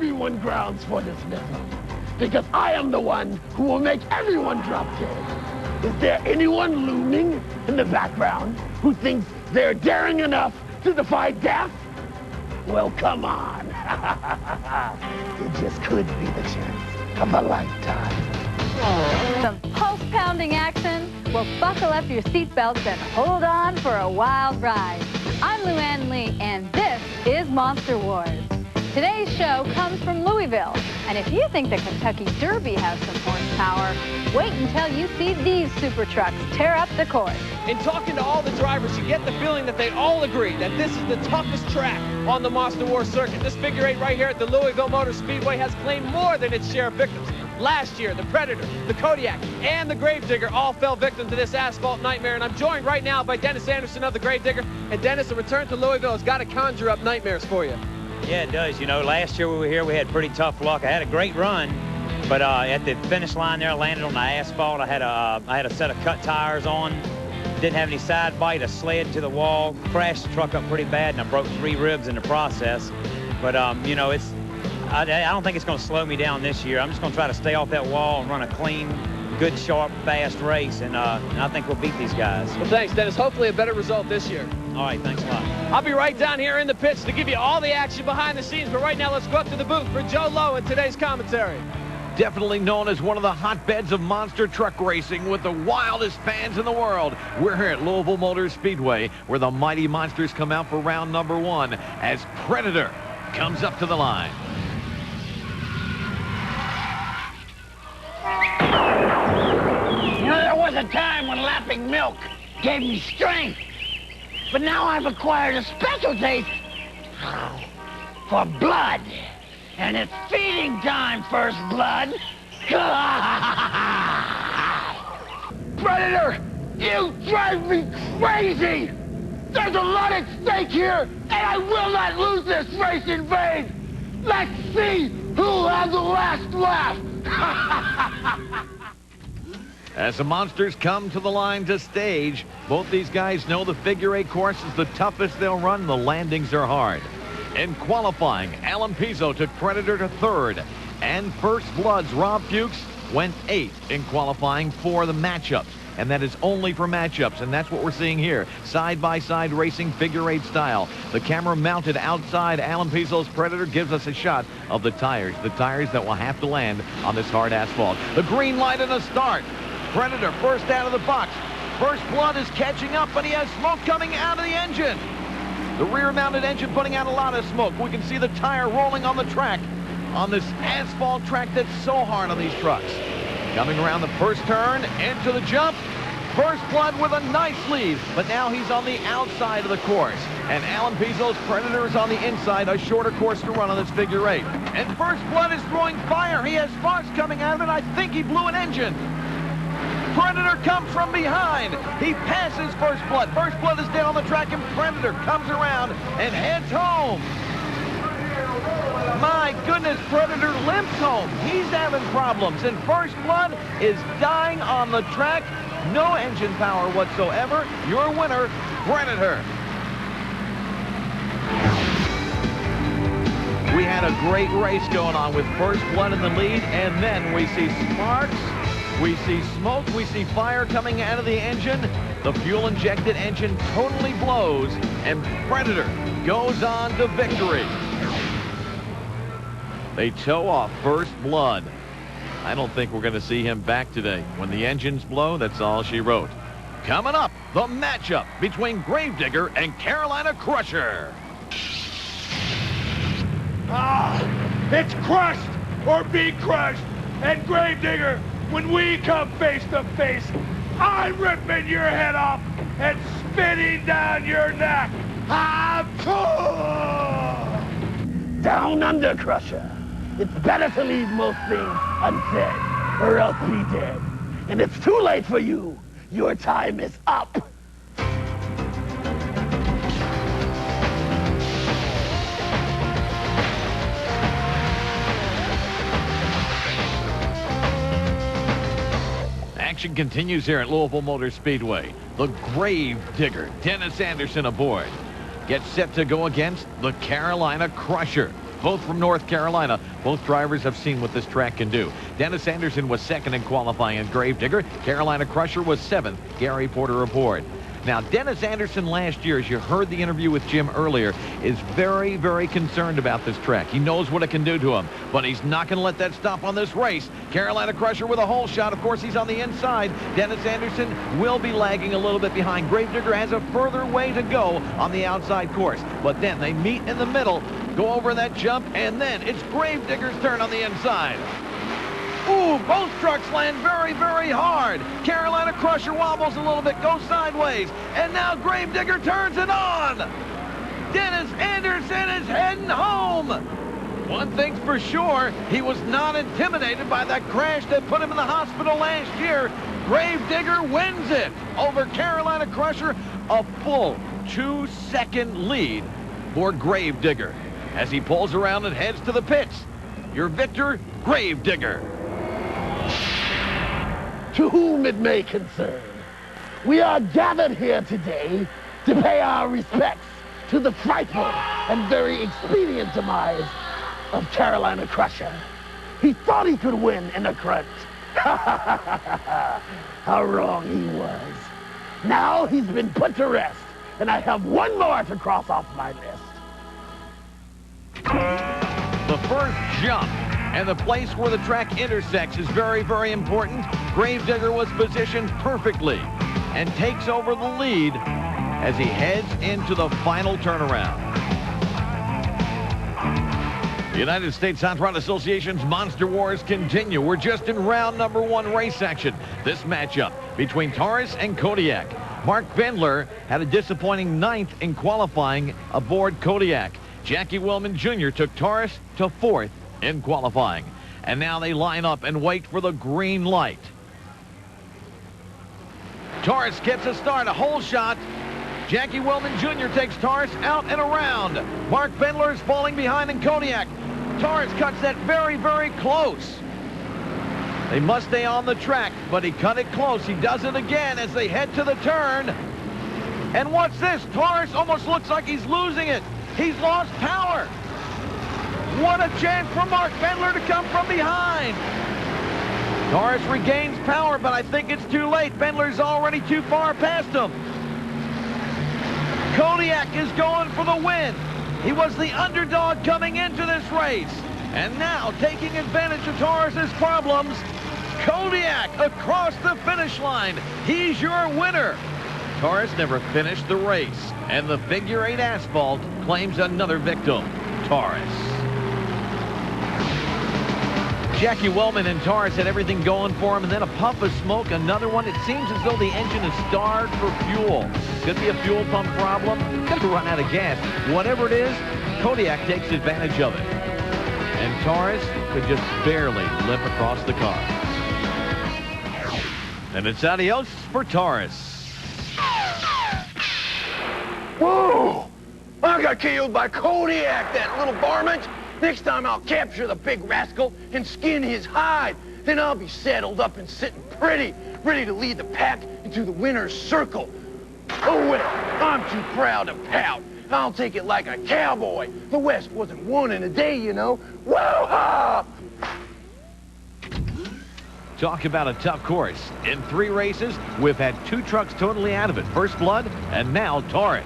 everyone grounds for dismissal. Because I am the one who will make everyone drop dead. Is there anyone looming in the background who thinks they're daring enough to defy death? Well, come on. It just could be the chance of a lifetime. Some pulse-pounding action? Well, buckle up your seatbelts and hold on for a wild ride. I'm Luann Lee, and this is Monster Wars. Today's show comes from Louisville, and if you think the Kentucky Derby has some horsepower, wait until you see these super trucks tear up the course. In talking to all the drivers, you get the feeling that they all agree that this is the toughest track on the Monster Wars circuit. This figure eight right here at the Louisville Motor Speedway has claimed more than its share of victims. Last year, the Predator, the Kodiak, and the Gravedigger all fell victim to this asphalt nightmare, and I'm joined right now by Dennis Anderson of the Gravedigger. And Dennis, a return to Louisville has got to conjure up nightmares for you. Yeah, it does. You know, last year we were here, we had pretty tough luck. I had a great run, but at the finish line there, I landed on the asphalt. I had a set of cut tires on. Didn't have any side bite. I slid to the wall, crashed the truck up pretty bad, and I broke 3 ribs in the process. But, you know, I don't think it's going to slow me down this year. I'm just going to try to stay off that wall and run a clean, good, sharp, fast race, and I think we'll beat these guys. Well, thanks, Dennis. Hopefully a better result this year. All right, thanks a lot. I'll be right down here in the pits to give you all the action behind the scenes, but right now let's go up to the booth for Joe Lowe in today's commentary. Definitely known as one of the hotbeds of monster truck racing with the wildest fans in the world. We're here at Louisville Motor Speedway, where the mighty monsters come out for round number 1 as Predator comes up to the line. You know, there was a time when lapping milk gave me strength. But now I've acquired a special taste for blood. And it's feeding time, First Blood. Predator, you drive me crazy! There's a lot at stake here, and I will not lose this race in vain! Let's see who has the last laugh! As the monsters come to the line to stage, both these guys know the figure eight course is the toughest they'll run. The landings are hard. In qualifying, Alan Pizzo took Predator to 3rd, and First Blood's Rob Fuchs went 8th in qualifying for the matchups. And that is only for matchups, and that's what we're seeing here. Side-by-side racing, figure eight style. The camera mounted outside Alan Pizzo's Predator gives us a shot of the tires that will have to land on this hard asphalt. The green light and a start. Predator first out of the box. First Blood is catching up, but he has smoke coming out of the engine. The rear-mounted engine putting out a lot of smoke. We can see the tire rolling on the track, on this asphalt track that's so hard on these trucks. Coming around the first turn, into the jump. First Blood with a nice lead, but now he's on the outside of the course. And Alan Pizzo's Predator is on the inside, a shorter course to run on this figure eight. And First Blood is throwing fire. He has sparks coming out of it. I think he blew an engine. Predator comes from behind. He passes First Blood. First Blood is dead on the track, and Predator comes around and heads home. My goodness, Predator limps home. He's having problems, and First Blood is dying on the track. No engine power whatsoever. Your winner, Predator. We had a great race going on with First Blood in the lead, and then we see sparks. We see smoke, we see fire coming out of the engine. The fuel-injected engine totally blows, and Predator goes on to victory. They tow off First Blood. I don't think we're going to see him back today. When the engines blow, that's all she wrote. Coming up, the matchup between Gravedigger and Carolina Crusher. It's crushed or be crushed, and Gravedigger, when we come face to face, I'm ripping your head off and spitting down your neck. Down under, Crusher. It's better to leave most things unsaid, or else be dead. And it's too late for you. Your time is up. Action continues here at Louisville Motor Speedway. The Gravedigger, Dennis Anderson aboard, gets set to go against the Carolina Crusher. both from North Carolina. Both drivers have seen what this track can do. Dennis Anderson was second in qualifying at Gravedigger. Carolina Crusher was seventh. Gary Porter aboard. Now, Dennis Anderson last year, as you heard the interview with Jim earlier, is very, very concerned about this track. He knows what it can do to him, but he's not going to let that stop on this race. Carolina Crusher with a hole shot. Of course, he's on the inside. Dennis Anderson will be lagging a little bit behind. Gravedigger has a further way to go on the outside course, but then they meet in the middle, go over that jump, and then it's Gravedigger's turn on the inside. Ooh, both trucks land very, very hard. Carolina Crusher wobbles a little bit, goes sideways, and now Gravedigger turns it on. Dennis Anderson is heading home. One thing's for sure, he was not intimidated by that crash that put him in the hospital last year. Gravedigger wins it over Carolina Crusher, a full 2-second lead for Gravedigger as he pulls around and heads to the pits. Your victor, Gravedigger. To whom it may concern, we are gathered here today to pay our respects to the frightful and very expedient demise of Carolina Crusher. He thought he could win in a crunch. How wrong he was. Now he's been put to rest, and I have one more to cross off my list. The first jump and the place where the track intersects is very, very important. Gravedigger was positioned perfectly and takes over the lead as he heads into the final turnaround. The United States Hot Rod Association's Monster Wars continue. We're just in round number 1 race action. This matchup between Taurus and Kodiak. Mark Bendler had a disappointing 9th in qualifying aboard Kodiak. Jackie Willman Jr. took Taurus to 4th in qualifying. And now they line up and wait for the green light. Taurus gets a start, a hole shot. Jackie Willman Jr. takes Taurus out and around. Mark Bendler is falling behind in Kodiak. Taurus cuts that very, very close. They must stay on the track, but he cut it close. He does it again as they head to the turn. And what's this? Taurus almost looks like he's losing it. He's lost power. What a chance for Mark Bendler to come from behind. Taurus regains power, but I think it's too late. Bendler's already too far past him. Kodiak is going for the win. He was the underdog coming into this race. And now, taking advantage of Taurus's problems, Kodiak across the finish line. He's your winner. Taurus never finished the race, and the figure 8 asphalt claims another victim, Taurus. Jackie Willman and Taurus had everything going for him, and then a puff of smoke, another one. It seems as though the engine is starved for fuel. Could be a fuel pump problem. Could run out of gas. Whatever it is, Kodiak takes advantage of it. And Taurus could just barely limp across the car. And it's adios for Taurus. Whoa! I got killed by Kodiak, that little varmint. Next time I'll capture the big rascal and skin his hide. Then I'll be saddled up and sitting pretty, ready to lead the pack into the winner's circle. Oh well, I'm too proud to pout. I'll take it like a cowboy. The West wasn't won in a day, you know. Woo-ha! Talk about a tough course. In 3 races, we've had 2 trucks totally out of it. First Blood, and now Taurus.